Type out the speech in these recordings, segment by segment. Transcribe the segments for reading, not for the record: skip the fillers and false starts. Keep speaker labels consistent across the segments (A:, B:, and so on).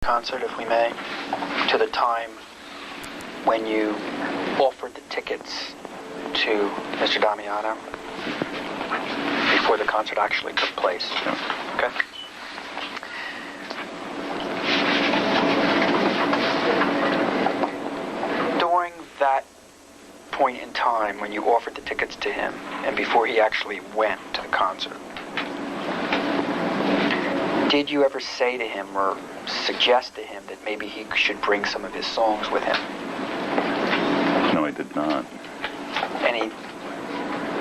A: concert, if we may, to the time when you offered the tickets to Mr. Damiano before the concert actually took place. Okay? During that point in time when you offered the tickets to him and before he actually went to the concert, did you ever say to him or suggest to him that maybe he should bring some of his songs with him?
B: No, I did not.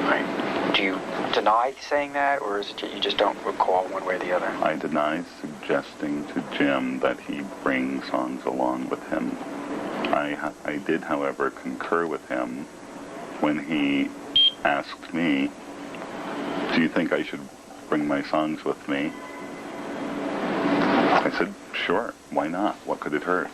A: Right. Do you deny saying that, or is it you just don't recall one way or the other?
B: I deny suggesting to Jim that he bring songs along with him. I did, however, concur with him when he asked me, do you think I should bring my songs with me? I said, sure, why not? What could it hurt?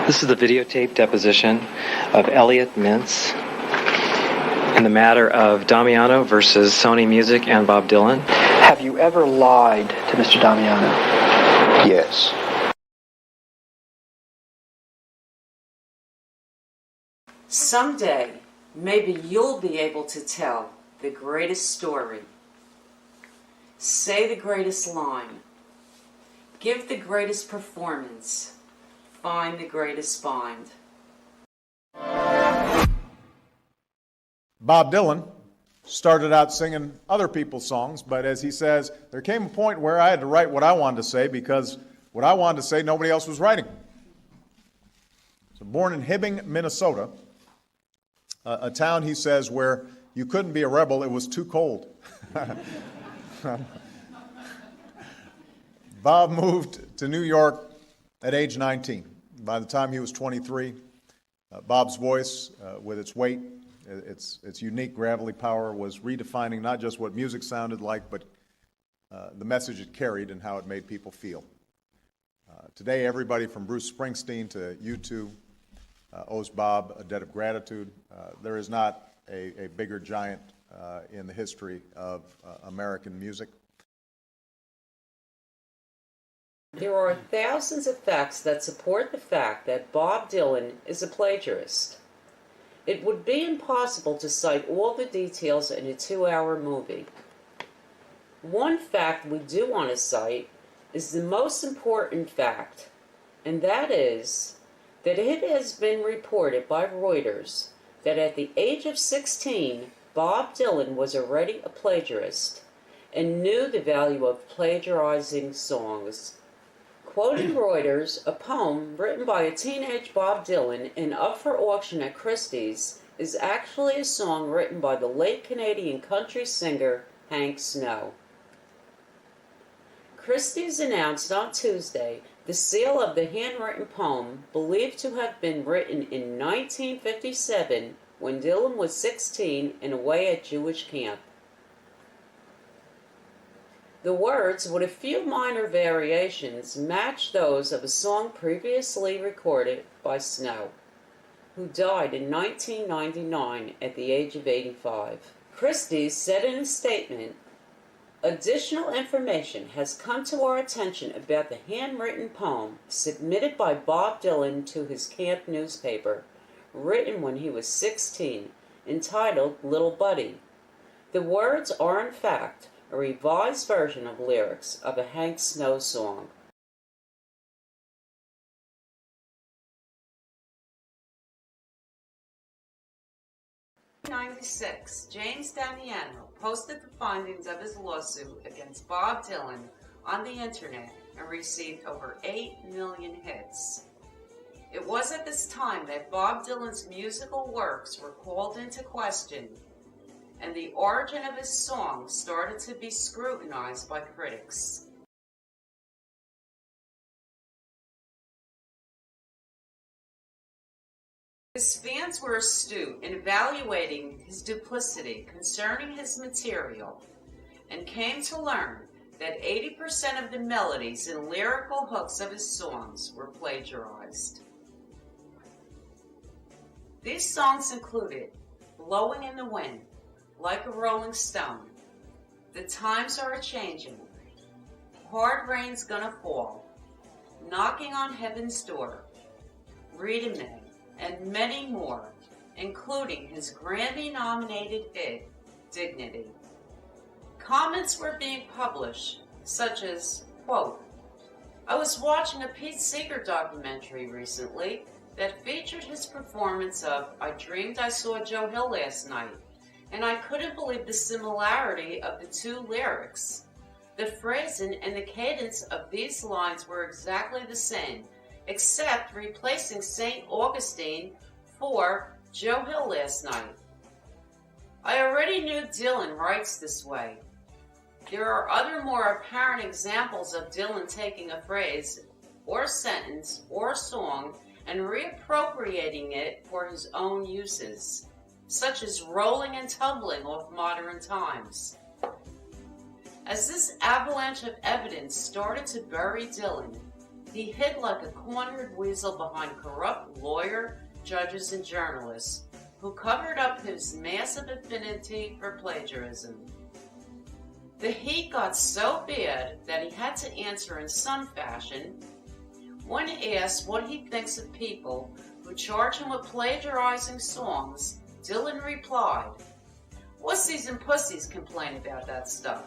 C: This is the videotape deposition of Elliot Mintz in the matter of Damiano versus Sony Music and Bob Dylan.
A: Have you ever lied to Mr. Damiano?
D: Yes.
E: Someday, maybe you'll be able to tell the greatest story. Say the greatest line. Give the greatest performance. Find the greatest find.
F: Bob Dylan started out singing other people's songs, but as he says, there came a point where I had to write what I wanted to say because what I wanted to say, nobody else was writing. So born in Hibbing, Minnesota, a town, he says, where you couldn't be a rebel, it was too cold. Bob moved to New York at age 19. By the time he was 23, Bob's voice, with its weight, its unique gravelly power, was redefining not just what music sounded like, but the message it carried and how it made people feel. Today, everybody from Bruce Springsteen to U2 owes Bob a debt of gratitude. There is not a bigger giant in the history of American music.
E: There are thousands of facts that support the fact that Bob Dylan is a plagiarist. It would be impossible to cite all the details in a 2-hour movie. One fact we do want to cite is the most important fact, and that is that it has been reported by Reuters that at the age of 16, Bob Dylan was already a plagiarist and knew the value of plagiarizing songs. Quoting Reuters, a poem written by a teenage Bob Dylan and up for auction at Christie's is actually a song written by the late Canadian country singer Hank Snow. Christie's announced on Tuesday the sale of the handwritten poem, believed to have been written in 1957 when Dylan was 16 and away at Jewish camp. The words, with a few minor variations, match those of a song previously recorded by Snow, who died in 1999 at the age of 85. Christie's said in a statement, "Additional information has come to our attention about the handwritten poem submitted by Bob Dylan to his camp newspaper, written when he was 16, entitled Little Buddy. The words are in fact a revised version of lyrics of a Hank Snow song." In 1996, James Damiano posted the findings of his lawsuit against Bob Dylan on the internet and received over 8 million hits. It was at this time that Bob Dylan's musical works were called into question, and the origin of his songs started to be scrutinized by critics. His fans were astute in evaluating his duplicity concerning his material, and came to learn that 80% of the melodies and lyrical hooks of his songs were plagiarized. These songs included Blowin In The Wind, Like a Rolling Stone, The Times Are A-Changin', Hard Rain's Gonna Fall, Knocking on Heaven's Door, Read Me, and many more, including his Grammy-nominated hit, Dignity. Comments were being published, such as, quote, "I was watching a Pete Seeger documentary recently that featured his performance of I Dreamed I Saw Joe Hill Last Night, and I couldn't believe the similarity of the two lyrics. The phrasing and the cadence of these lines were exactly the same, except replacing St. Augustine for Joe Hill Last Night. I already knew Dylan writes this way. There are other more apparent examples of Dylan taking a phrase or sentence or song and reappropriating it for his own uses, such as rolling and tumbling off Modern Times. As this avalanche of evidence started to bury Dylan, he hid like a cornered weasel behind corrupt lawyer, judges, and journalists who covered up his massive affinity for plagiarism. The heat got so bad that he had to answer in some fashion. When asked what he thinks of people who charge him with plagiarizing songs, Dylan replied, "Wussies and pussies complain about that stuff."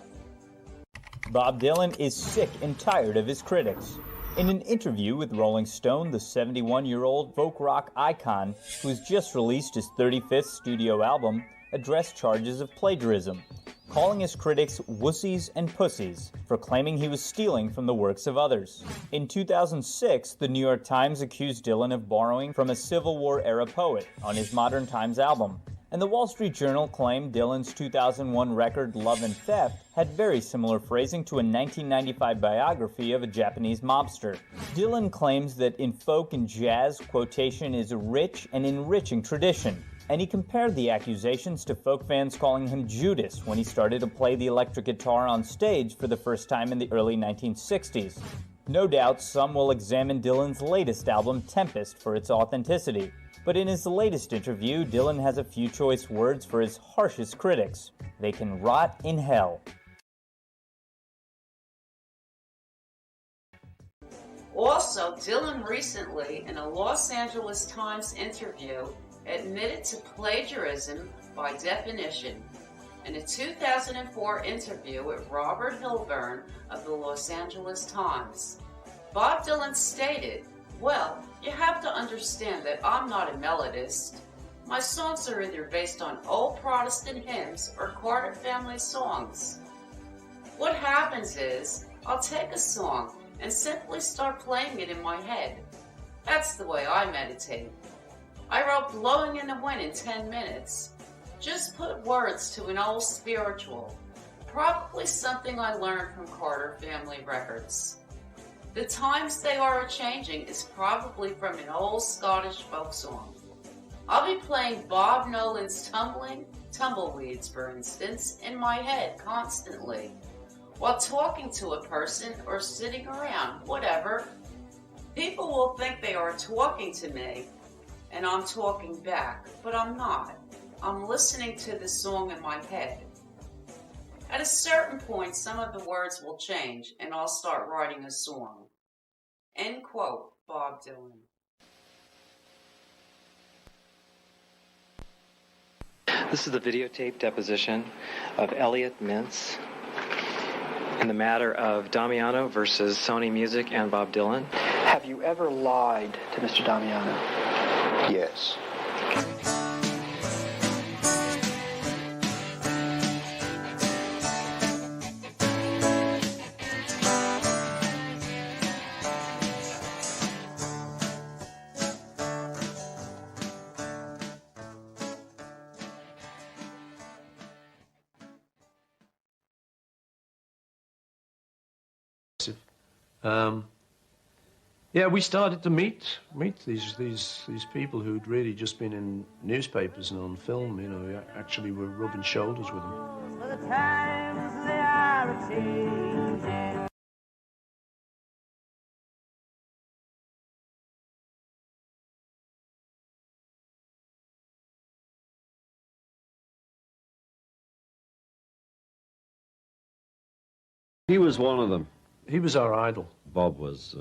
G: Bob Dylan is sick and tired of his critics. In an interview with Rolling Stone, the 71-year-old folk rock icon, who has just released his 35th studio album, addressed charges of plagiarism, calling his critics wussies and pussies for claiming he was stealing from the works of others. In 2006, the New York Times accused Dylan of borrowing from a Civil War-era poet on his Modern Times album, and the Wall Street Journal claimed Dylan's 2001 record Love and Theft had very similar phrasing to a 1995 biography of a Japanese mobster. Dylan claims that in folk and jazz, quotation is a rich and enriching tradition, And he compared the accusations to folk fans calling him Judas when he started to play the electric guitar on stage for the first time in the early 1960s. No doubt some will examine Dylan's latest album, Tempest, for its authenticity. But in his latest interview, Dylan has a few choice words for his harshest critics. They can rot in hell.
E: Also, Dylan recently, in a Los Angeles Times interview, admitted to plagiarism by definition. In a 2004 interview with Robert Hilburn of the Los Angeles Times, Bob Dylan stated, "Well, you have to understand that I'm not a melodist. My songs are either based on old Protestant hymns or Carter family songs. What happens is, I'll take a song and simply start playing it in my head. That's the way I meditate. I wrote Blowin In The Wind in 10 minutes. Just put words to an old spiritual, probably something I learned from Carter family records. The times they are a-changing is probably from an old Scottish folk song. I'll be playing Bob Nolan's Tumbleweeds, for instance, in my head constantly, while talking to a person or sitting around, whatever. People will think they are talking to me, and I'm talking back, but I'm not. I'm listening to the song in my head. At a certain point, some of the words will change, and I'll start writing a song." End quote, Bob Dylan.
C: This is the videotape deposition of Elliot Mintz in the matter of Damiano versus Sony Music and Bob Dylan.
A: Have you ever lied to Mr. Damiano?
D: Yes.
H: Yeah, we started to meet these people who'd really just been in newspapers and on film. You know, we actually were rubbing shoulders with them.
I: The times they are a-changing.
J: He was one of them.
H: He was our idol.
J: Bob was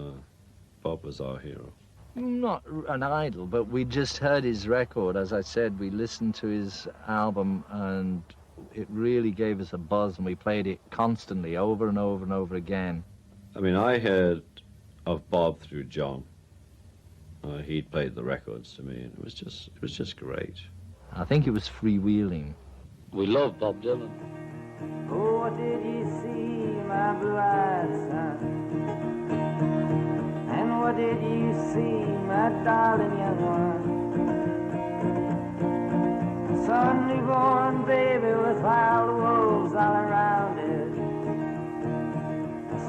J: our hero.
K: Not an idol, but we just heard his record. As I said, we listened to his album and it really gave us a buzz, and we played it constantly over and over and over again.
J: I mean, I heard of Bob through John. He'd played the records to me, and it was just great.
K: I think it was freewheeling.
J: We love Bob Dylan.
I: Oh, what did you see, my blue-eyed son? And what did you see, my darling young one? Son reborn baby with wild wolves all around it.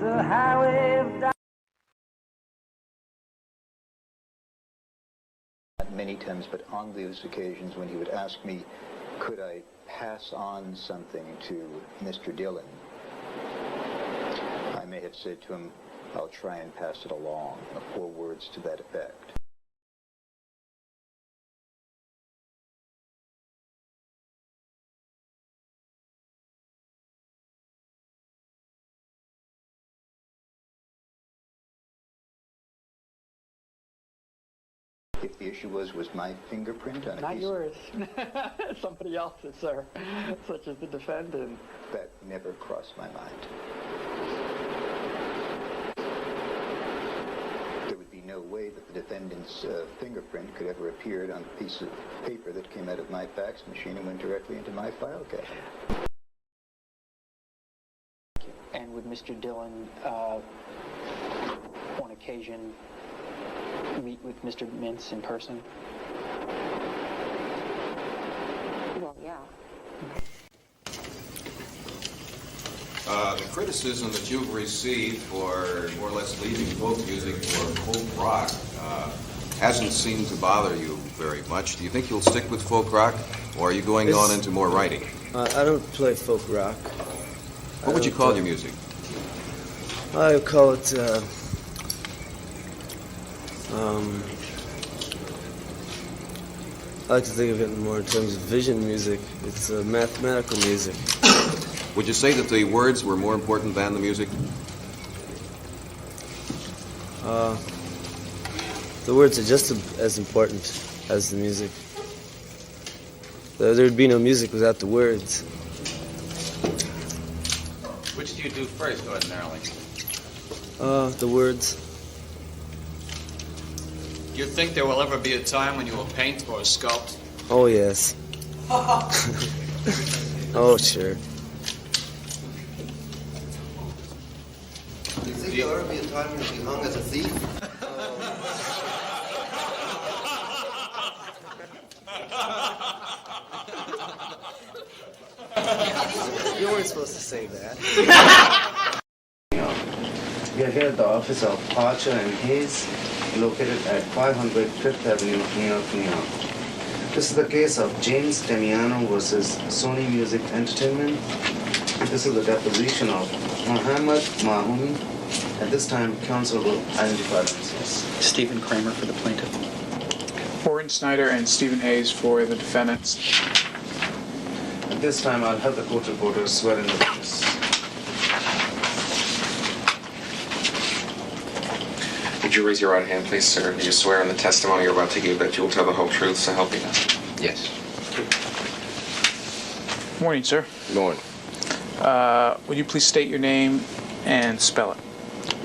I: So highway of dark.
D: Not many times, but on those occasions when he would ask me, could I pass on something to Mr. Dylan, I may have said to him, I'll try and pass it along, 4 words to that effect. If the issue was my fingerprint on a
A: Not
D: piece...
A: yours. Somebody else's, sir, such as the defendant.
D: That never crossed my mind. There would be no way that the defendant's fingerprint could ever appear on a piece of paper that came out of my fax machine and went directly into my file cabinet.
A: And would Mr. Dylan, on occasion, meet with Mr. Mintz in person?
L: Well, yeah.
M: The criticism that you've received for more or less leaving folk music for folk rock, hasn't seemed to bother you very much. Do you think you'll stick with folk rock, or are you going on into more writing?
N: I don't play folk rock.
M: What would you call your music?
N: I would call it, I like to think of it more in terms of vision music. It's mathematical music.
M: Would you say that the words were more important than the music?
N: The words are just as important as the music. There would be no music without the words.
O: Which do you do first, ordinarily?
N: The words.
O: Do you think there will ever be a time when you will paint or sculpt?
N: Oh, yes. Oh, sure.
P: Do you think there will ever be a time when you'll be hung as a thief?
N: You weren't supposed to say that.
Q: We are here at the office of Archer and Hayes, located at 500 Fifth Avenue, New York, New York. This is the case of James Damiano versus Sony Music Entertainment. This is the deposition of Muhammad Mahmoumi. At this time, counsel will identify themselves.
A: Stephen Kramer for the plaintiff.
R: Warren Snyder and Stephen Hayes for the defendants.
Q: At this time, I'll have the court reporters swear in the witness.
S: Would you raise your right hand, please, sir? Do you swear in the testimony you're about to give that you will tell the whole truth, so help you God?
O: Yes.
R: Morning, sir.
S: Morning.
R: Would you please state your name and spell it?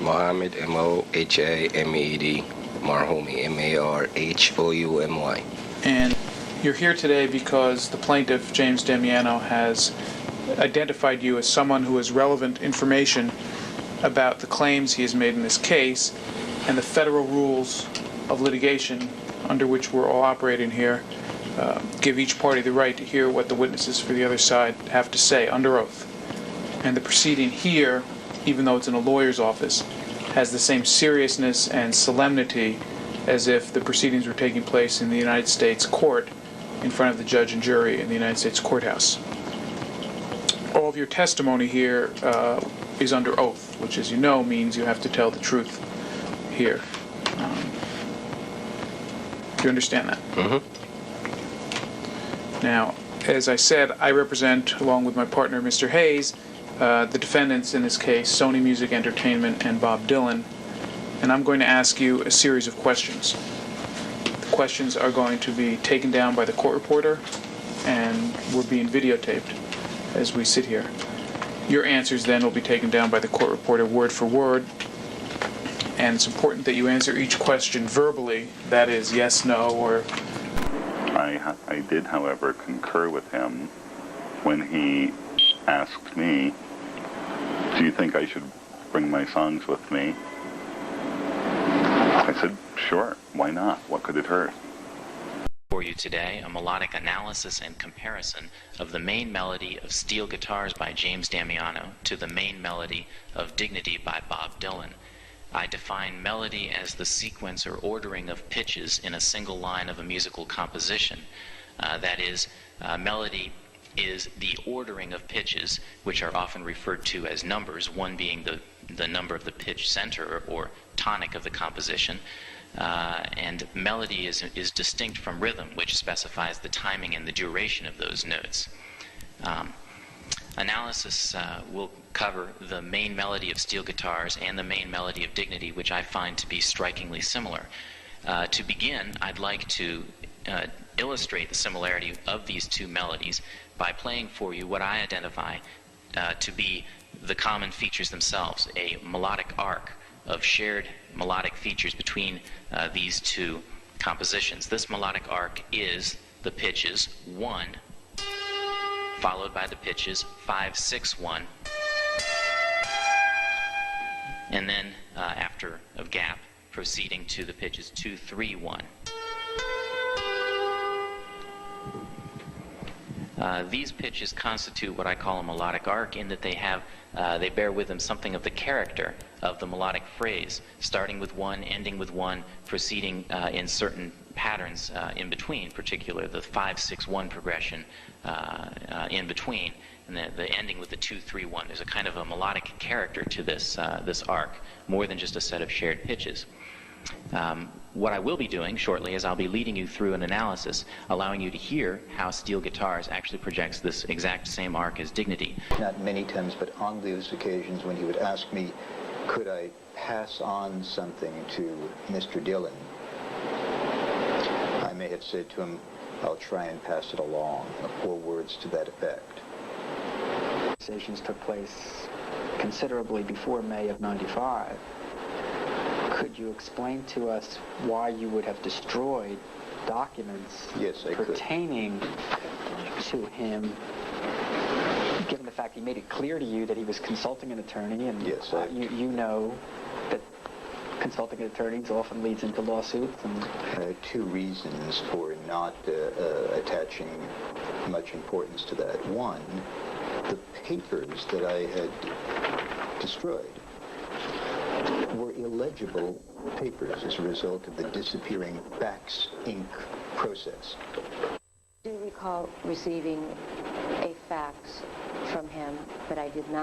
S: Mohammed, M-O-H-A-M-E-D, Marhoumi, M-A-R-H-O-U-M-Y.
R: And you're here today because the plaintiff, James Damiano, has identified you as someone who has relevant information about the claims he has made in this case and the federal rules of litigation under which we're all operating here give each party the right to hear what the witnesses for the other side have to say under oath. And the proceeding here, even though it's in a lawyer's office, has the same seriousness and solemnity as if the proceedings were taking place in the United States court in front of the judge and jury in the United States courthouse. All of your testimony here is under oath, which, as you know, means you have to tell the truth here. Do you understand that?
S: Mm-hmm.
R: Now, as I said, I represent, along with my partner, Mr. Hayes, the defendants in this case, Sony Music Entertainment and Bob Dylan, and I'm going to ask you a series of questions. The questions are going to be taken down by the court reporter, and we're being videotaped as we sit here. Your answers then will be taken down by the court reporter word for word, and it's important that you answer each question verbally, that is, yes, no, or...
B: I did, however, concur with him when he asked me, do you think I should bring my songs with me? I said, sure, why not? What could it hurt?
T: For you today, a melodic analysis and comparison of the main melody of Steel Guitars by James Damiano to the main melody of Dignity by Bob Dylan. I define melody as the sequence or ordering of pitches in a single line of a musical composition. That is, melody is the ordering of pitches, which are often referred to as numbers, one being the number of the pitch center or tonic of the composition. And melody is distinct from rhythm, which specifies the timing and the duration of those notes. Analysis will cover the main melody of Steel Guitars and the main melody of Dignity, which I find to be strikingly similar. To begin, I'd like to illustrate the similarity of these two melodies by playing for you what I identify to be the common features themselves, a melodic arc of shared melodic features between these two compositions. This melodic arc is the pitches 1, followed by the pitches 5, 6, 1, and then after a gap, proceeding to the pitches 2, 3, 1. These pitches constitute what I call a melodic arc in that they bear with them something of the character of the melodic phrase, starting with one, ending with one, proceeding in certain patterns in between, particularly the 5-6-1 progression in between, and the ending with the 2-3-1. There's a kind of a melodic character to this arc, more than just a set of shared pitches. What I will be doing shortly is I'll be leading you through an analysis, allowing you to hear how steel guitars actually projects this exact same arc as Dignity.
D: Not many times, but on those occasions when he would ask me, could I pass on something to Mr. Dillon, I may have said to him, I'll try and pass it along, or words to that effect.
A: Conversations took place considerably before May of '95. Could you explain to us why you would have destroyed documents pertaining to him, given the fact he made it clear to you that he was consulting an attorney, and you know that consulting attorneys often leads into lawsuits? And
D: two reasons for not attaching much importance to that. One, the papers that I had destroyed were illegible papers as a result of the disappearing fax ink process.
L: I do recall receiving a fax from him, but I didn't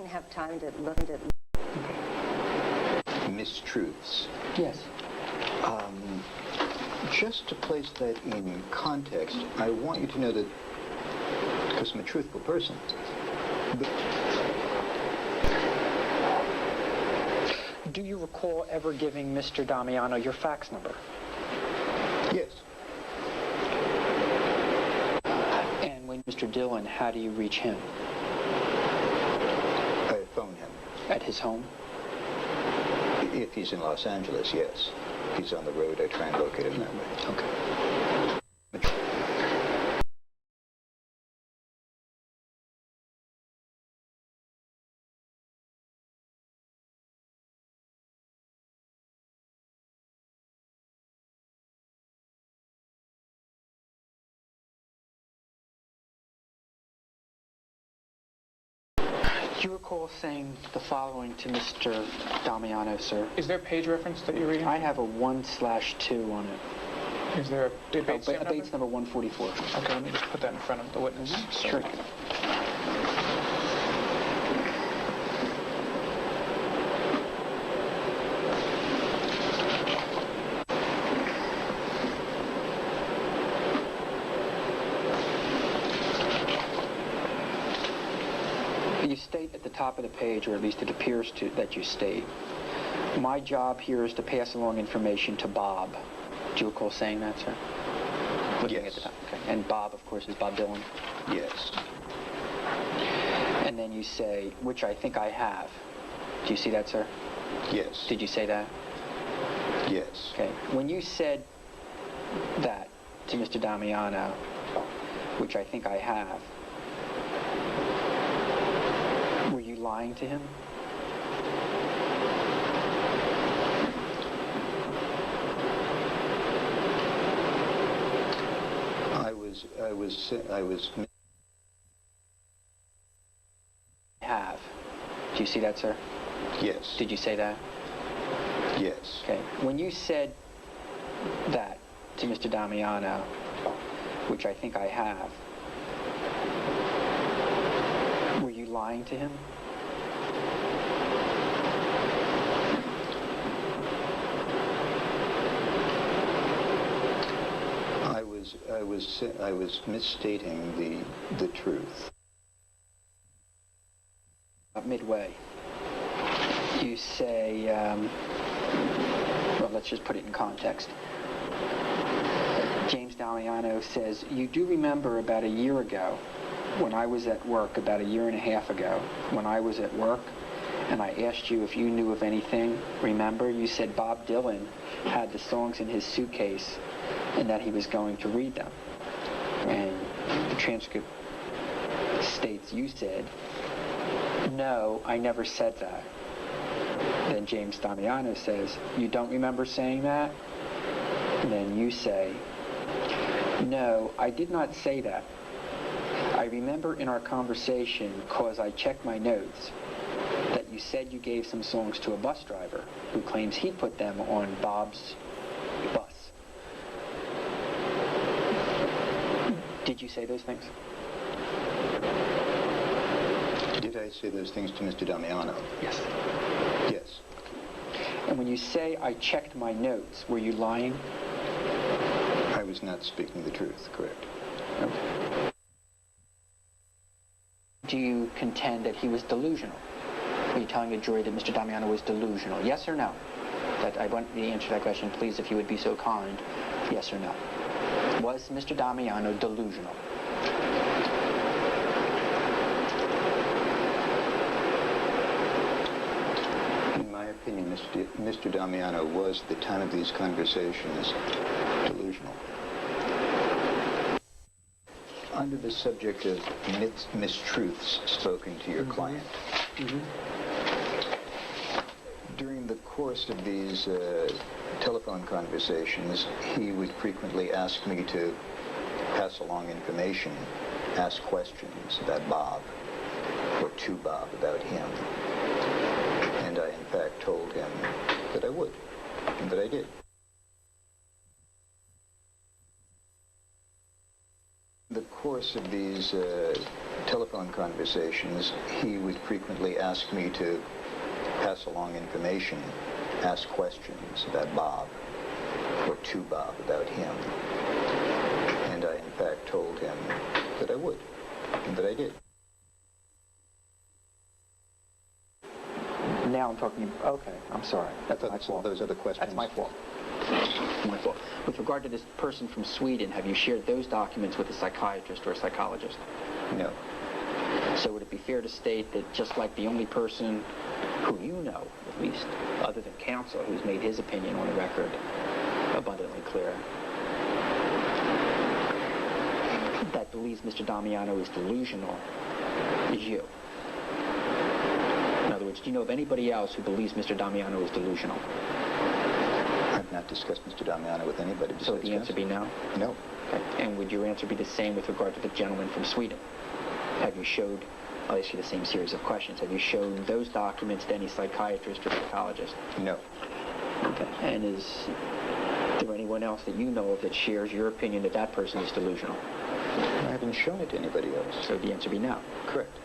L: have time to look at it.
D: Mistruths.
A: Yes.
D: Just to place that in context, I want you to know that, because I'm a truthful person,
A: do you recall ever giving Mr. Damiano your fax number?
D: Yes.
A: And when Mr. Dillon, how do you reach him?
D: I phone him.
A: At his home?
D: If he's in Los Angeles, yes. If he's on the road, I try and locate him that way.
A: Okay. Do you recall saying the following to Mr. Damiano, sir?
R: Is there a page reference that you're reading?
A: I have a 1/2 on it.
R: Is there a Bates number?
A: Bates number 144.
R: Okay, let me just put that in front of the witness.
A: Sure. You state at the top of the page, or at least it appears to that you state, my job here is to pass along information to Bob. Do you recall saying that, sir? Looking at the top. Okay. And Bob, of course, is Bob Dylan?
D: Yes.
A: And then you say, which I think I have. Do you see that, sir?
D: Yes.
A: Did you say that?
D: Yes.
A: Okay. When you said that to Mr. Damiano, which I think I have, were you lying to him?
D: I was.
A: Have. Do you see that, sir?
D: Yes.
A: Did you say that?
D: Yes.
A: Okay. When you said that to Mr. Damiano, which I think I have, were you lying to him?
D: I was misstating the truth.
A: Midway, you say, well, let's just put it in context. James Damiano says, you do remember about a year ago when I was at work, about a year and a half ago, when I was at work, and I asked you if you knew of anything. Remember, you said Bob Dylan had the songs in his suitcase and that he was going to read them. And the transcript states you said, no, I never said that. Then James Damiano says, you don't remember saying that? And then you say, No, I did not say that. I remember in our conversation, because I checked my notes, that you said you gave some songs to a bus driver who claims he put them on Bob's bus. Did you say those things?
D: Did I say those things to Mr. Damiano?
A: Yes.
D: Yes.
A: And when you say I checked my notes, were you lying?
D: I was not speaking the truth, correct.
A: Okay. Do you contend that he was delusional? Are you telling the jury that Mr. Damiano was delusional? Yes or no? That I want the answer to that question, please, if you would be so kind. Yes or no? Was Mr. Damiano delusional?
D: In my opinion, Mr. Damiano was, at the time of these conversations, delusional. Under the subject of mistruths spoken to your client, during the course of these telephone conversations, he would frequently ask me to pass along information, ask questions about Bob, or to Bob about him. And I, in fact, told him that I would, and that I did. In the course of these telephone conversations, he would frequently ask me to pass along information, ask questions about Bob, or to Bob about him. And I, in fact, told him that I would, and that I did.
A: Now I'm talking, okay, I'm sorry. That's my fault.
D: Those other questions.
A: That's my fault. My fault. With regard to this person from Sweden, have you shared those documents with a psychiatrist or a psychologist?
D: No.
A: So would it be fair to state that just like the only person who you know, at least, other than counsel, who's made his opinion on the record abundantly clear, that believes Mr. Damiano is delusional, is you? In other words, do you know of anybody else who believes Mr. Damiano is delusional?
D: I've not discussed Mr. Damiano with anybody.
A: So would the answer be no?
D: No.
A: Okay. And would your answer be the same with regard to the gentleman from Sweden? Have you showed, I'll ask you the same series of questions, have you shown those documents to any psychiatrist or psychologist?
D: No.
A: Okay. And is there anyone else that you know of that shares your opinion that that person is delusional?
D: I haven't shown it to anybody else.
A: So the answer be no?
D: Correct.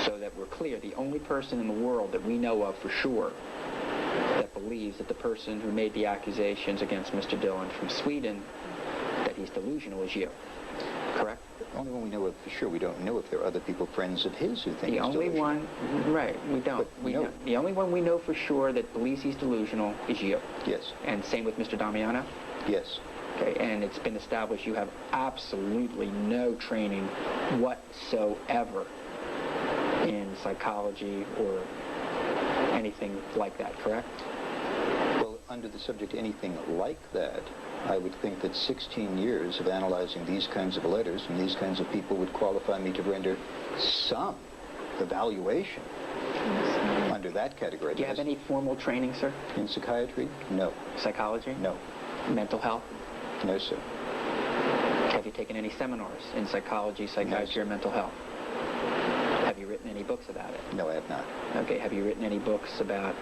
A: So that we're clear, the only person in the world that we know of for sure that believes that the person who made the accusations against Mr. Dillon from Sweden, that he's delusional, is you. Correct?
D: The only one we know of for sure. We don't know if there are other people, friends of his, who think
A: the
D: he's
A: only
D: delusional.
A: one, right, we don't. The only one we know for sure that believes he's delusional is you.
D: Yes.
A: And same with Mr. Damiano?
D: Yes.
A: Okay, and it's been established you have absolutely no training whatsoever in psychology or anything like that, correct?
D: Well, under the subject anything like that, I would think that 16 years of analyzing these kinds of letters from these kinds of people would qualify me to render some evaluation under that category.
A: Do you have any formal training, sir?
D: In psychiatry? No.
A: Psychology?
D: No.
A: Mental health?
D: No, sir.
A: Have you taken any seminars in psychology, psychiatry, or mental health? Have you written any books about it?
D: No, I have not.
A: Okay, have you written any books about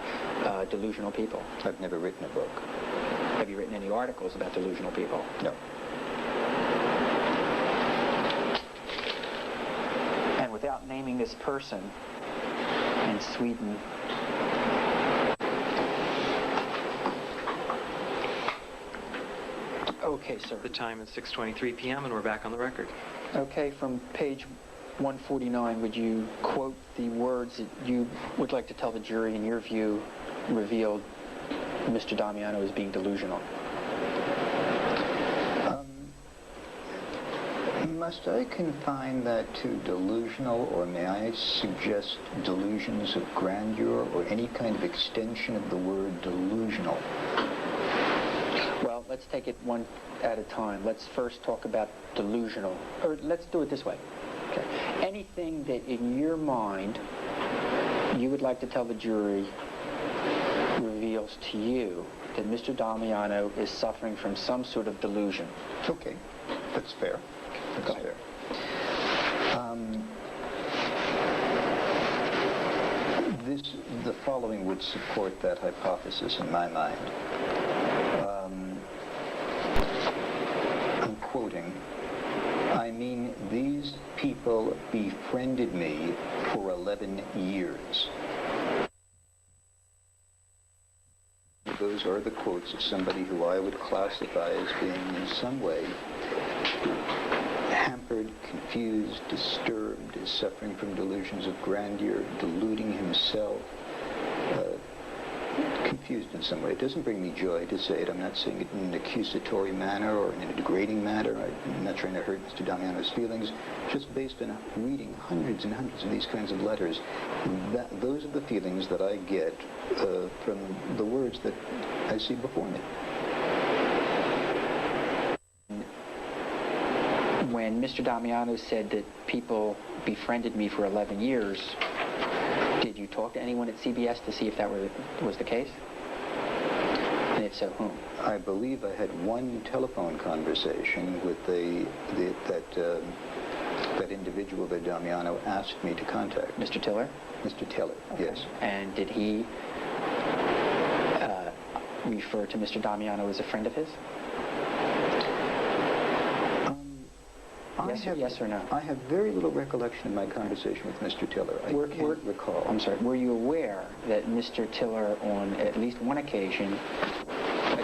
A: delusional people?
D: I've never written a book.
A: Have you written any articles about delusional people?
D: No.
A: And without naming this person in Sweden, okay, sir.
C: The time is 6:23 p.m. and we're back on the record.
A: Okay, from page 149, would you quote the words that you would like to tell the jury, in your view, revealed Mr. Damiano as being delusional?
D: Must I confine that to delusional, or may I suggest delusions of grandeur, or any kind of extension of the word delusional?
A: Well, let's take it one at a time. Let's first talk about delusional. Or let's do it this way. Okay. Anything that in your mind you would like to tell the jury reveals to you that Mr. Damiano is suffering from some sort of delusion.
D: Okay, that's fair. That's fair. The following would support that hypothesis in my mind. I'm quoting, I mean, these people befriended me for 11 years. Those are the quotes of somebody who I would classify as being in some way hampered, confused, disturbed, is suffering from delusions of grandeur, deluding himself, confused in some way. It doesn't bring me joy to say it. I'm not saying it in an accusatory manner or in a degrading manner. I'm not trying to hurt Mr. Damiano's feelings. Just based on reading hundreds and hundreds of these kinds of letters, those are the feelings that I get from the words that I see before me.
A: When Mr. Damiano said that people befriended me for 11 years, did you talk to anyone at CBS to see if that was the case? And if so, whom?
D: I believe I had one telephone conversation with that individual that Damiano asked me to contact.
A: Mr. Tiller?
D: Mr. Tiller, okay. Yes.
A: And did he refer to Mr. Damiano as a friend of his? Yes or no?
D: I have very little recollection of my conversation with Mr. Tiller. I can't recall.
A: I'm sorry. Were you aware that Mr. Tiller, on at least one occasion,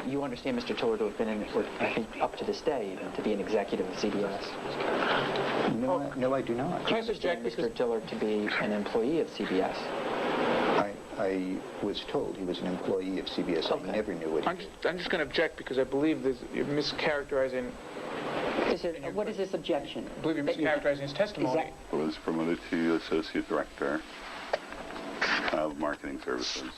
A: you understand Mr. Tiller to have been, I think, up to this day, even, to be an executive of CBS?
D: No, I do not.
A: Do you understand Mr. Tiller to be an employee of CBS?
D: I was told he was an employee of CBS. Okay. I never knew it.
R: I'm just going to object because I believe you're mischaracterizing.
A: What is this objection?
R: I believe you're mischaracterizing his testimony.
B: I was promoted to Associate Director of Marketing Services.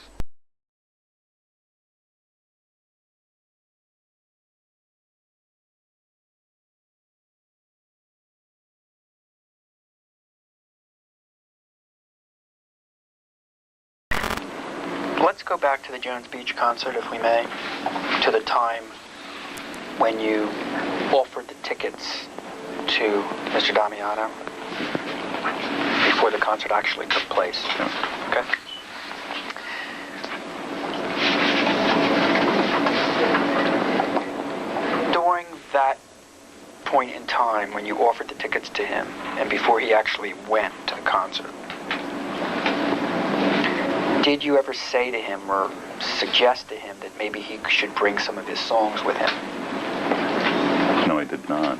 A: Let's go back to the Jones Beach concert, if we may, to the time when you offered the tickets to Mr. Damiano before the concert actually took place. Okay? During that point in time when you offered the tickets to him and before he actually went to the concert, did you ever say to him or suggest to him that maybe he should bring some of his songs with him?
B: No, I did not.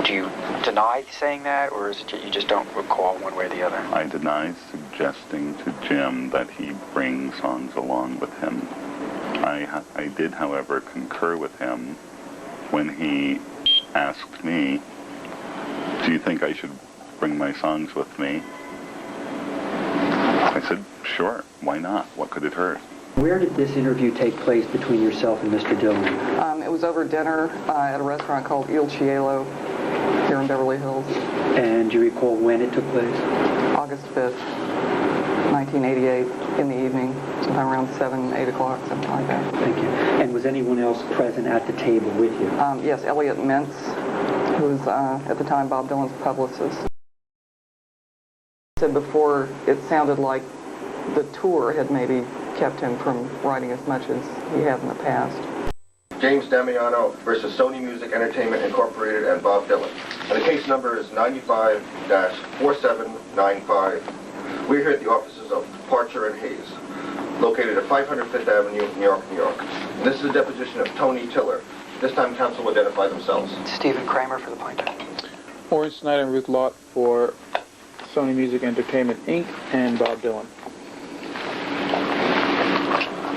A: Do you deny saying that, or is it you just don't recall one way or the other?
B: I deny suggesting to Jim that he bring songs along with him. I did, however, concur with him when he asked me, do you think I should bring my songs with me? I said, sure, why not? What could it hurt?
A: Where did this interview take place between yourself and Mr. Dillon?
U: It was over dinner at a restaurant called Il Cielo here in Beverly Hills.
A: And do you recall when it took place?
U: August 5th, 1988, in the evening, sometime around 7, 8 o'clock, something like that.
A: Thank you. And was anyone else present at the table with you?
U: Yes, Elliot Mintz, who was at the time Bob Dylan's publicist. Said before it sounded like the tour had maybe kept him from writing as much as he had in the past.
V: James Damiano versus Sony Music Entertainment Incorporated and Bob Dylan. And the case number is 95-4795. We're here at the offices of Parcher and Hayes, located at 500 Fifth Avenue, New York, New York. And this is a deposition of Tony Tiller. This time counsel will identify themselves.
A: Stephen Kramer for the plaintiff.
R: Orange Snyder and Ruth Lott for Sony Music Entertainment, Inc. and Bob Dylan.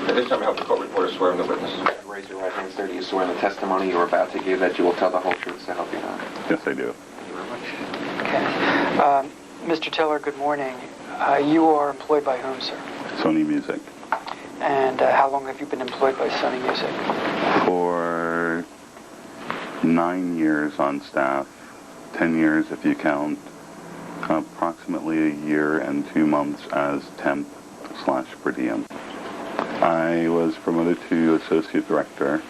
V: At this time, I have the court reporter swearing the witness.
S: Raise your right hand, sir. Do you swear in the testimony you're about to give that you will tell the whole truth, so help you God?
B: Yes, I do.
S: Thank you very much.
A: Okay. Mr. Tiller, good morning. You are employed by whom, sir?
B: Sony Music.
A: And how long have you been employed by Sony Music?
B: For 9 years on staff, 10 years if you count, approximately a year and 2 months as temp/per diem. I was promoted to Associate Director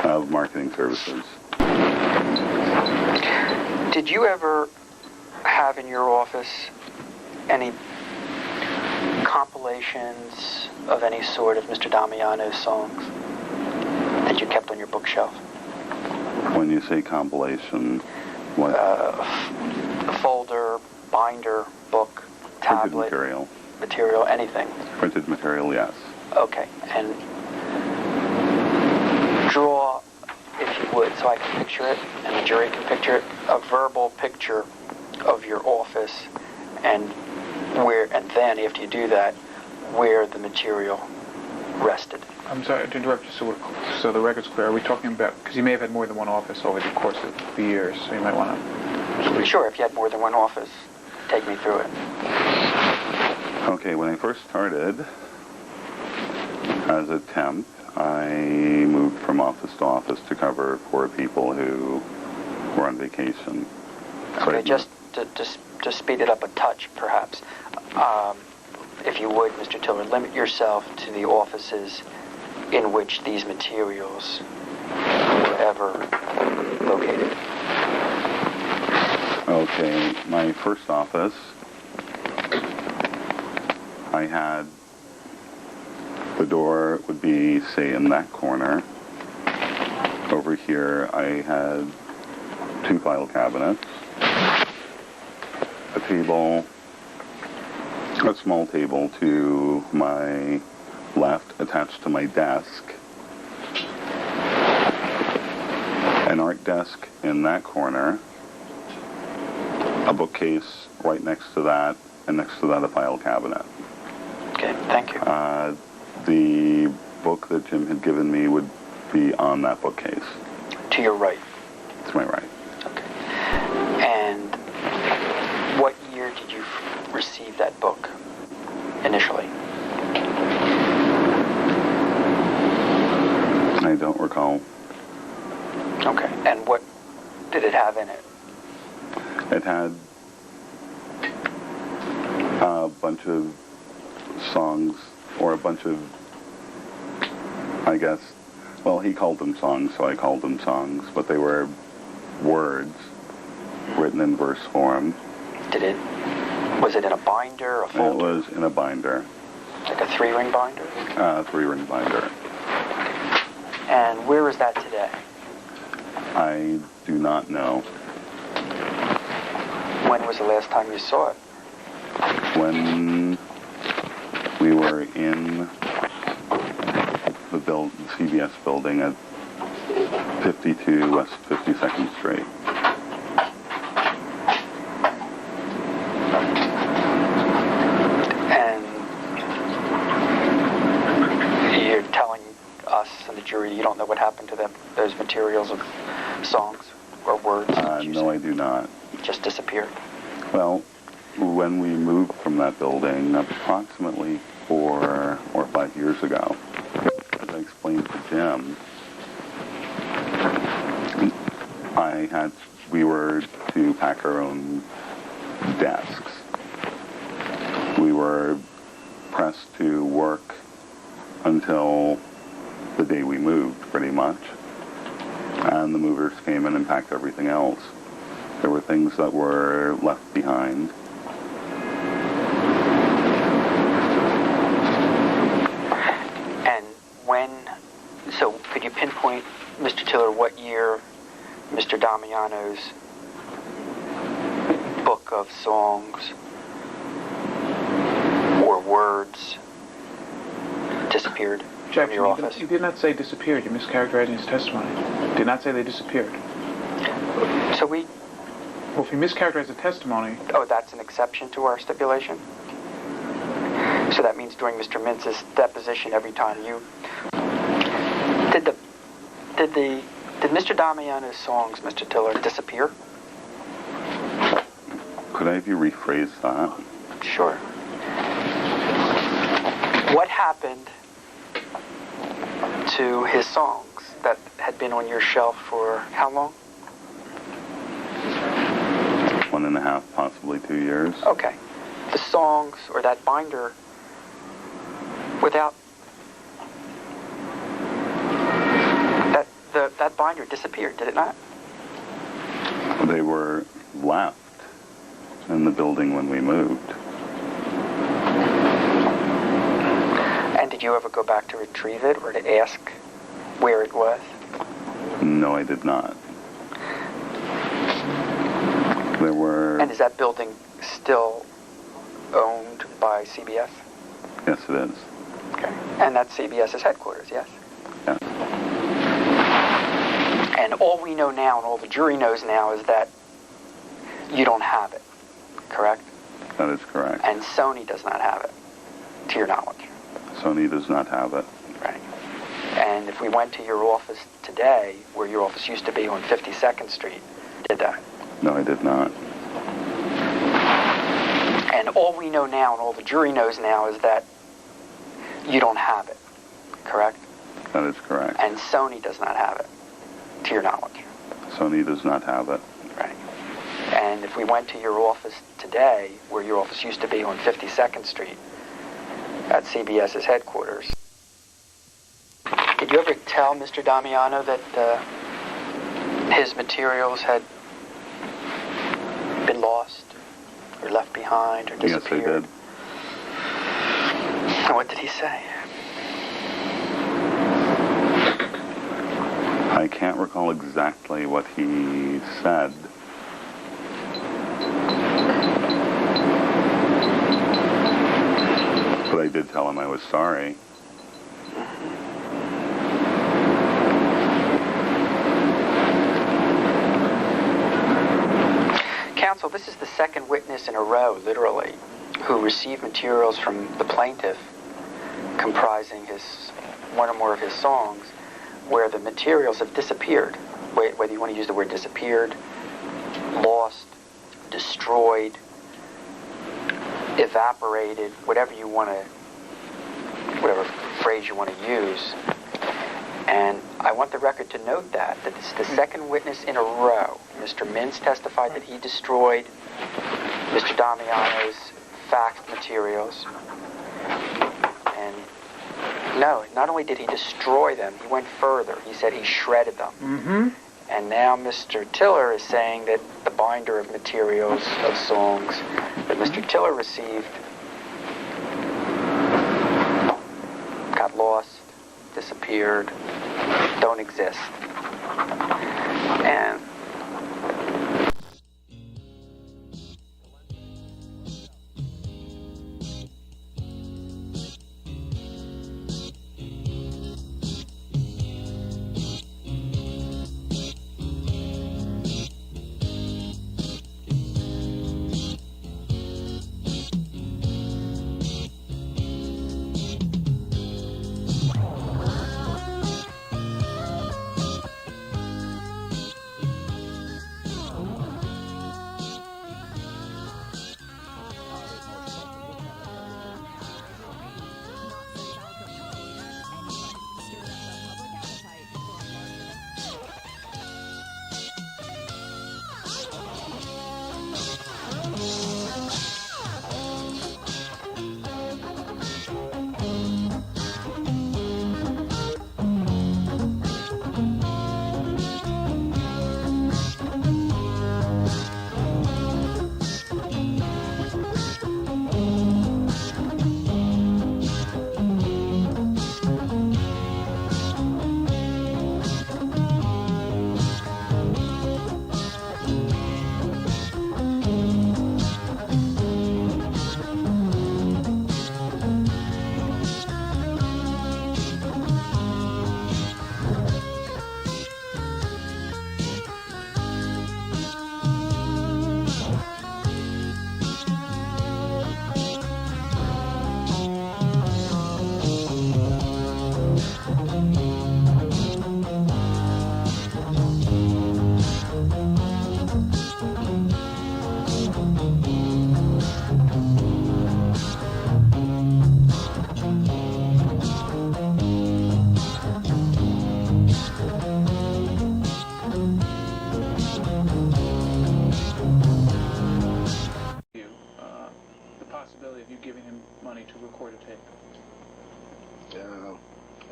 B: of Marketing Services.
A: Did you ever have in your office any compilations of any sort of Mr. Damiano's songs that you kept on your bookshelf?
B: When you say compilation, what?
A: A folder, binder, book, tablet.
B: Printed
A: material, anything.
B: Printed material, yes.
A: Okay, and draw, if you would, so I can picture it, and the jury can picture it, a verbal picture of your office, and then after you do that, where the material rested.
R: I'm sorry to interrupt you, so the record's clear. Are we talking about, because you may have had more than one office over the course of the years, so you might want to...
A: Sure, if you had more than one office, take me through it.
B: Okay, when I first started as a temp, I moved from office to office to cover for people who were on vacation.
A: Okay, just to speed it up a touch, perhaps. If you would, Mr. Tiller, limit yourself to the offices in which these materials were ever located.
B: Okay, my first office, I had, the door would be, say, in that corner. Over here, I had 2 file cabinets, a table, a small table to my left attached to my desk, an art desk in that corner, a bookcase right next to that, and next to that a file cabinet.
A: Okay, thank you.
B: The book that Jim had given me would be on that bookcase.
A: To your right?
B: To my right.
A: Okay. And what year did you receive that book initially?
B: I don't recall.
A: Okay. And what did it have in it?
B: It had a bunch of songs, or a bunch of, I guess, well, he called them songs, so I called them songs, but they were words written in verse form.
A: Was it in a binder, a folder?
B: It was in a binder.
A: Like a 3-ring binder?
B: 3-ring binder.
A: And where is that today?
B: I do not know.
A: When was the last time you saw it?
B: When we were in the CBS building at 52 West 52nd Street.
A: And you're telling us and the jury you don't know what happened to those materials of songs or words?
B: No, I do not.
A: Just disappeared?
B: Well, when we moved from that building approximately 4 or 5 years ago, as I explained to Jim, we were to pack our own desks. We were pressed to work until the day we moved, pretty much. And the movers came in and packed everything else. There were things that were left behind.
A: And so could you pinpoint, Mr. Tiller, what year Mr. Damiano's book of songs or words disappeared from your office?
R: You did not say disappeared. You're mischaracterizing his testimony. You did not say they disappeared.
A: So
R: Well, if you mischaracterize the testimony...
A: Oh, that's an exception to our stipulation? So that means during Mr. Mintz's deposition, every time you... Did Mr. Damiano's songs, Mr. Tiller, disappear?
B: Could I have you rephrase that?
A: Sure. What happened to his songs that had been on your shelf for how long?
B: 1.5, possibly 2 years.
A: Okay. The songs or that binder, without that binder disappeared, did it not?
B: They were left in the building when we moved.
A: And did you ever go back to retrieve it or to ask where it was?
B: No, I did not. There were...
A: And is that building still owned by CBS?
B: Yes, it is.
A: Okay. And that's CBS's headquarters, yes?
B: Yes.
A: And all we know now, and all the jury knows now, is that you don't have it, correct?
B: That is correct.
A: And Sony does not have it, to your knowledge.
B: Sony does not have it.
A: Right. And if we went to your office today, where your office used to be on 52nd Street, did that?
B: No, I did not.
A: And all we know now, and all the jury knows now, is that you don't have it, correct?
B: That is correct.
A: And Sony does not have it, to your knowledge.
B: Sony does not have it.
A: Right. And if we went to your office today, where your office used to be on 52nd Street, at CBS's headquarters, did you ever tell Mr. Damiano that his materials had been lost, or left behind, or disappeared?
B: Yes, I did.
A: And what did he say?
B: I can't recall exactly what he said. But I did tell him I was sorry.
A: Counsel, this is the second witness in a row, literally, who received materials from the plaintiff comprising one or more of his songs, where the materials have disappeared, whether you want to use the word disappeared, lost, destroyed, evaporated, whatever phrase you want to use. And I want the record to note that this is the second witness in a row. Mr. Mintz testified that he destroyed Mr. Damiano's fax materials. And no, not only did he destroy them, he went further. He said he shredded them.
F: Mm-hmm.
A: And now Mr. Tiller is saying that the binder of materials of songs that Mr. Tiller received got lost, disappeared, don't exist. And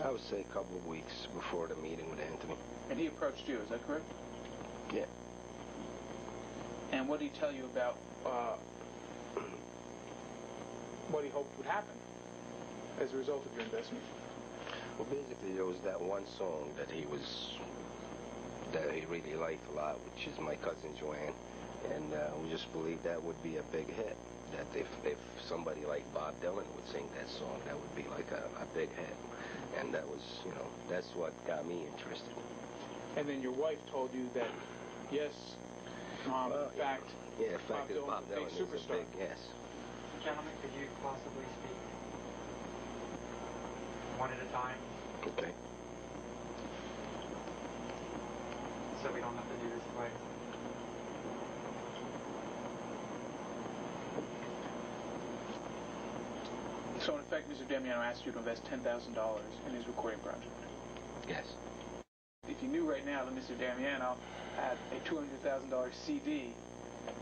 F: I would say a couple of weeks before the meeting with Anthony.
R: And he approached you, is that correct?
F: Yeah.
R: And what did he tell you about what he hoped would happen as a result of your investment?
F: Well, basically, there was that one song that he really liked a lot, which is My Cousin Joanne, and we just believed that would be a big hit. That if somebody like Bob Dylan would sing that song, that would be like a big hit. And that was, that's what got me interested.
R: And then your wife told you that, yes, Mom, in fact, Bob Dylan is a superstar.
F: Big yes.
C: Gentlemen, could you possibly speak one at a time?
F: Okay.
C: So we don't have to do this twice.
R: So in effect, Mr. Damiano asked you to invest $10,000 in his recording project.
F: Yes.
R: If you knew right now that Mr. Damiano had a $200,000 CD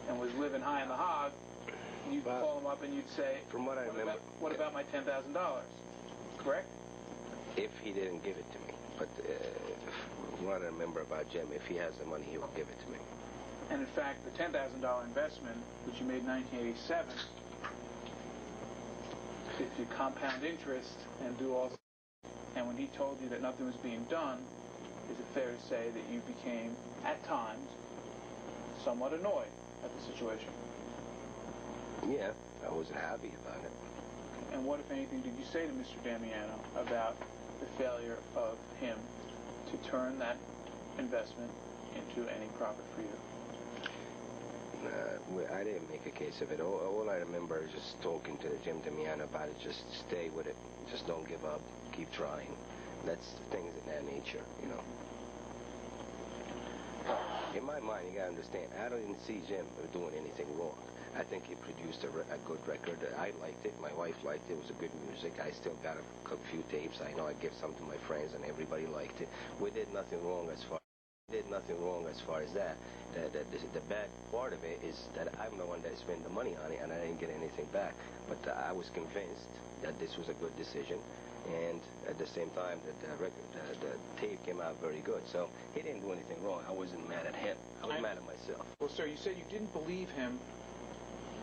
R: and was living high in the hog, you'd call him up and you'd say,
F: from what I remember,
R: what about my $10,000? Correct?
F: If he didn't give it to me. But from what I remember about Jim, if he has the money, he will give it to me.
R: And in fact, the $10,000 investment, which you made in 1987, if you compound interest and do all, and when he told you that nothing was being done, is it fair to say that you became, at times, somewhat annoyed at the situation?
F: Yeah, I wasn't happy about it.
R: And what, if anything, did you say to Mr. Damiano about the failure of him to turn that investment into any profit for you?
F: I didn't make a case of it. All I remember is just talking to Jim Damiano about it. Just stay with it. Just don't give up. Keep trying. That's things in that nature, In my mind, you gotta understand, I didn't see Jim doing anything wrong. I think he produced a good record. I liked it. My wife liked it. It was a good music. I still got a few tapes. I know I gave some to my friends, and everybody liked it. We did nothing wrong as far as that. The bad part of it is that I'm the one that spent the money on it, and I didn't get anything back. But I was convinced that this was a good decision, and at the same time, that the tape came out very good. So he didn't do anything wrong. I wasn't mad at him. I was mad at myself.
R: Well, sir, you said you didn't believe him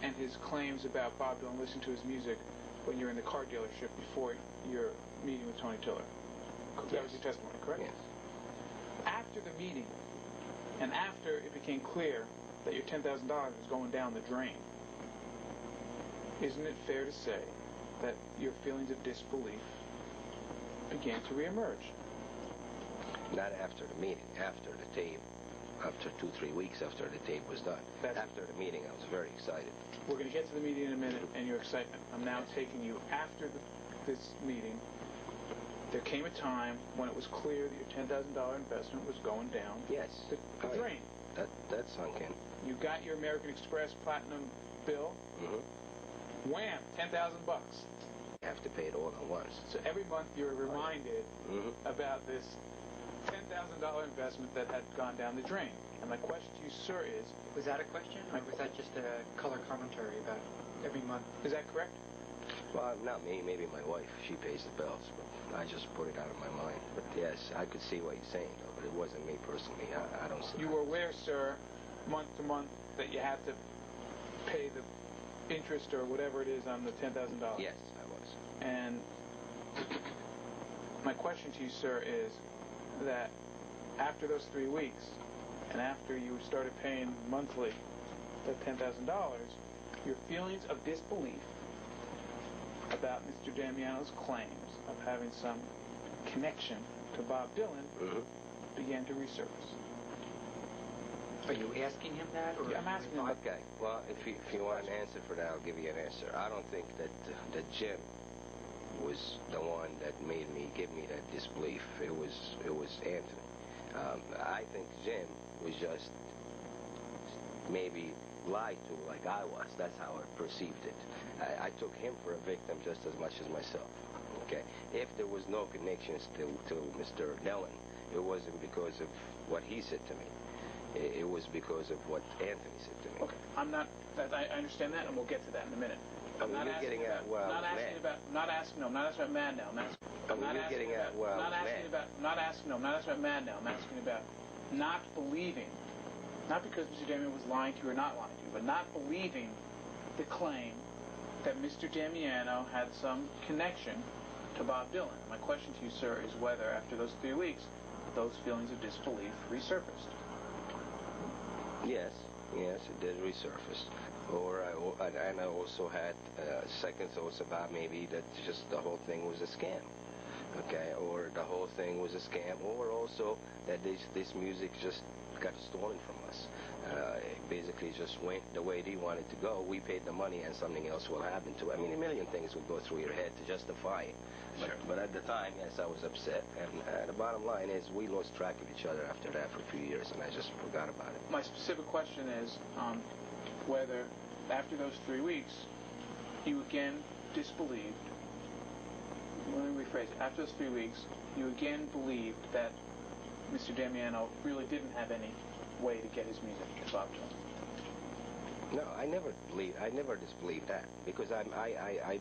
R: and his claims about Bob Dylan, listening to his music when you were in the car dealership before your meeting with Tony Tiller. Yes. That was your testimony, correct?
F: Yes.
R: After the meeting, and after it became clear that your $10,000 was going down the drain, isn't it fair to say that your feelings of disbelief began to reemerge?
F: Not after the meeting, after the tape, after 2-3 weeks after the tape was done. After the meeting, I was very excited.
R: We're going to get to the meeting in a minute and your excitement. I'm now taking you after this meeting. There came a time when it was clear that your $10,000 investment was going down the drain.
F: That sunk in.
R: You got your American Express Platinum bill.
F: Mm-hmm.
R: Wham! $10,000.
F: You have to pay it all at once.
R: So every month you're reminded about this $10,000 investment that had gone down the drain. And my question to you, sir, is...
C: Was that a question, or was that just a color commentary about every month?
R: Is that correct?
F: Well, not me. Maybe my wife. She pays the bills. But I just put it out of my mind. But yes, I could see what he's saying, though. But it wasn't me personally. I don't see.
R: You were aware, sir, month to month, that you had to pay the interest or whatever it is on the $10,000?
F: Yes, I was.
R: And my question to you, sir, is that after those 3 weeks, and after you started paying monthly that $10,000, your feelings of disbelief about Mr. Damiano's claims of having some connection to Bob Dylan began to resurface.
C: Are you asking him that? Or
R: yeah, I'm asking him.
F: Okay. Well, if you want an answer for that, I'll give you an answer. I don't think that Jim was the one that give me that disbelief. It was Anthony. I think Jim was just maybe lied to like I was. That's how I perceived it. I took him for a victim just as much as myself. Okay. If there was no connections to Mr. Dylan, it wasn't because of what he said to me. It was because of what Anthony said to me.
R: Okay. I understand that, and we'll get to that in a minute. I'm not asking about mad now. I'm asking
F: I'm not asking about mad now. I'm asking about not believing, not because Mr. Damiano was lying to you or not lying to you, but not believing the claim that Mr. Damiano had some connection to Bob Dylan. My question to you, sir, is whether after those 3 weeks, those feelings of disbelief resurfaced. Yes, it did resurface. And I also had second thoughts about maybe that just the whole thing was a scam. Okay, or the whole thing was a scam, or also that this music just got stolen from us. It basically just went the way they wanted to go. We paid the money and something else will happen to it. I mean, a million things will go through your head to justify it. But at the time, yes, I was upset. And the bottom line is we lost track of each other after that for a few years, and I just forgot about it.
R: My specific question is whether after those 3 weeks you again disbelieved. Let me rephrase it. After those 3 weeks, you again believed that Mr. Damiano really didn't have any way to get his music to Bob Dylan.
F: No, I never disbelieved that because I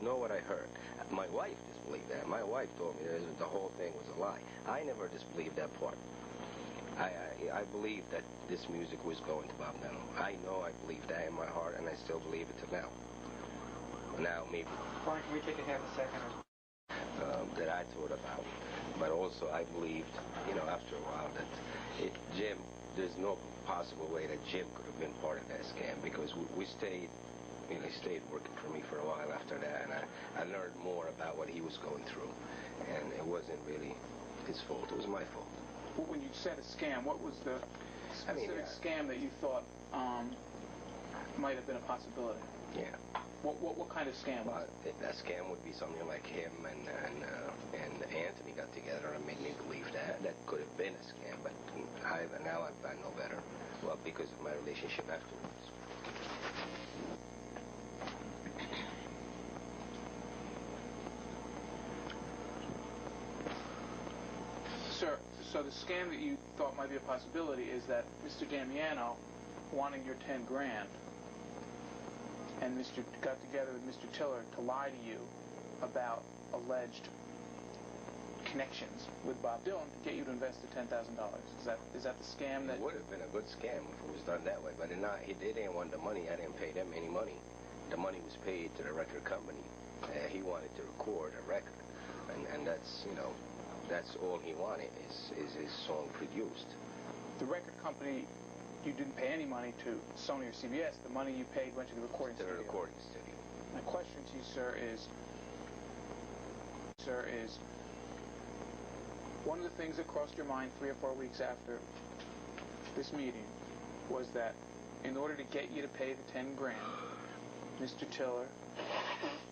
F: know what I heard. My wife disbelieved that. My wife told me that the whole thing was a lie. I never disbelieved that part. I believed that this music was going to Bob Dylan. I know I believed that in my heart, and I still believe it till now. Now, maybe.
A: Brian, can we take a half a second?
F: That I thought about. But also I believed, after a while that Jim, there's no possible way that Jim could have been part of that scam because we stayed, he stayed working for me for a while after that, and I learned more about what he was going through, and it wasn't really his fault, it was my fault.
R: When you said a scam, what was the specific scam that you thought might have been a possibility?
F: Yeah.
R: What kind of scam?
F: Well, that scam would be something like him and Anthony got together and made me believe that could have been a scam. But now I know better. Well, because of my relationship afterwards.
R: Sir, so the scam that you thought might be a possibility is that Mr. Damiano wanting your 10 grand and got together with Mr. Tiller to lie to you about alleged connections with Bob Dylan to get you to invest the $10,000. Is that the scam that...
F: It would have been a good scam if it was done that way, but they didn't want the money. I didn't pay them any money. The money was paid to the record company. He wanted to record a record, and that's, that's all he wanted is his song produced.
R: The record company... You didn't pay any money to Sony or CBS. The money you paid went to the recording studio.
F: To the recording studio.
R: My question to you, sir, is one of the things that crossed your mind 3 or 4 weeks after this meeting was that in order to get you to pay the 10 grand, Mr. Tiller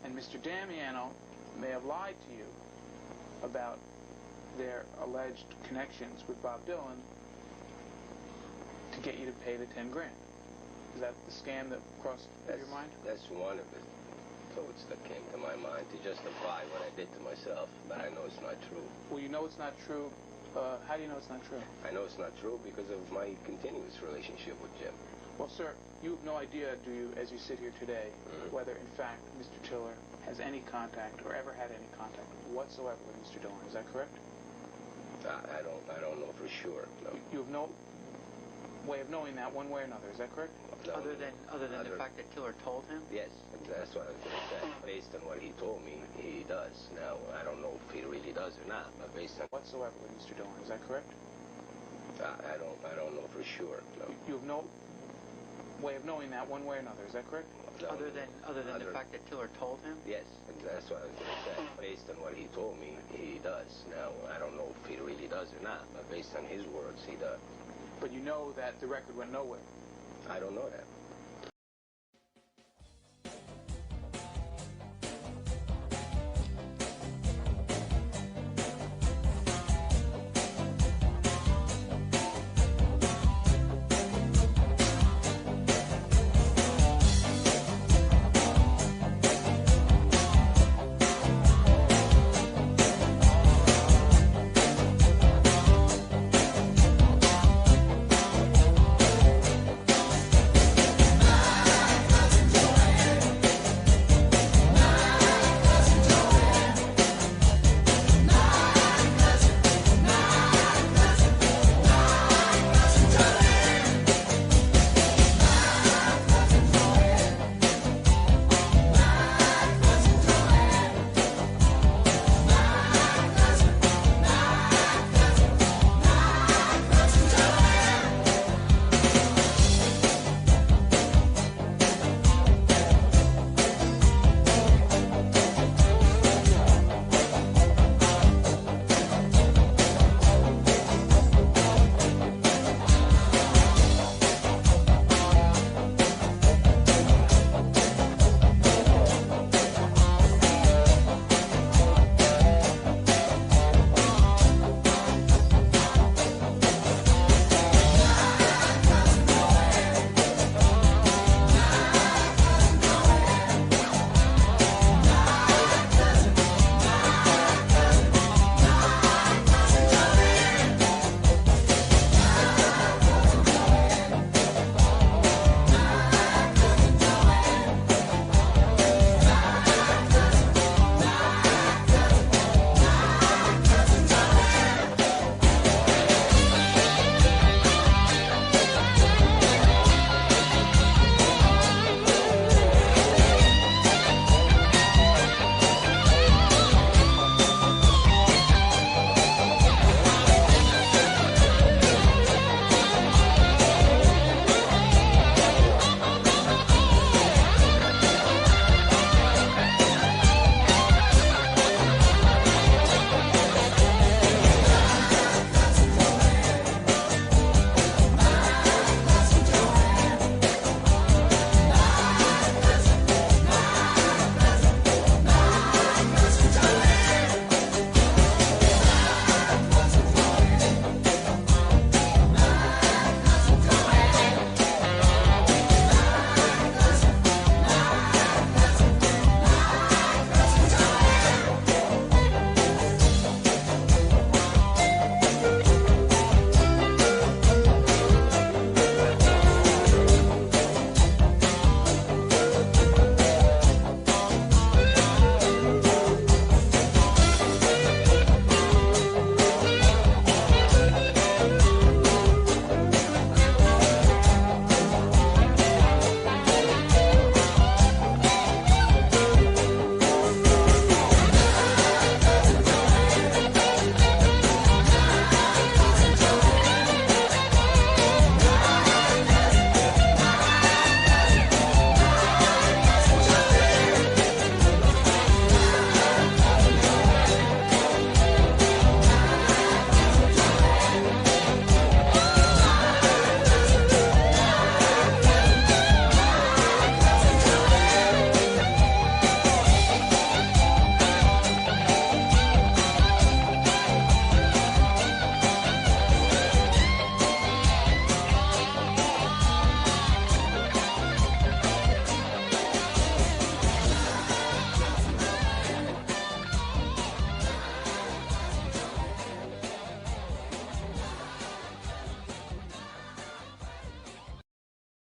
R: and Mr. Damiano may have lied to you about their alleged connections with Bob Dylan to get you to pay the 10 grand. Is that the scam that crossed your mind?
F: That's one of the thoughts that came to my mind to justify what I did to myself, but I know it's not true.
R: Well, you know it's not true. How do you know it's not true?
F: I know it's not true because of my continuous relationship with Jim.
R: Well, sir, you have no idea, do you, as you sit here today, whether in fact Mr. Tiller has any contact or ever had any contact whatsoever with Mr. Dylan. Is that correct?
F: I don't know for sure. No.
R: You have no way of knowing that one way or another. Is that correct?
F: No.
A: Other than the fact that Tiller told him?
F: Yes, that's what I was going to say. Based on what he told me, he does. Now, I don't know if he really does or not, but based on
R: whatsoever with Mr. Dylan. Is that correct?
F: I don't know for sure. No.
R: You have no way of knowing that one way or another. Is that correct?
F: No.
A: Other than the fact that Tiller told him?
F: Yes, that's what I was going to say. Based on what he told me, he does. Now, I don't know if he really does or not, but based on his words, he does.
R: But you know that the record went nowhere.
F: I don't know that.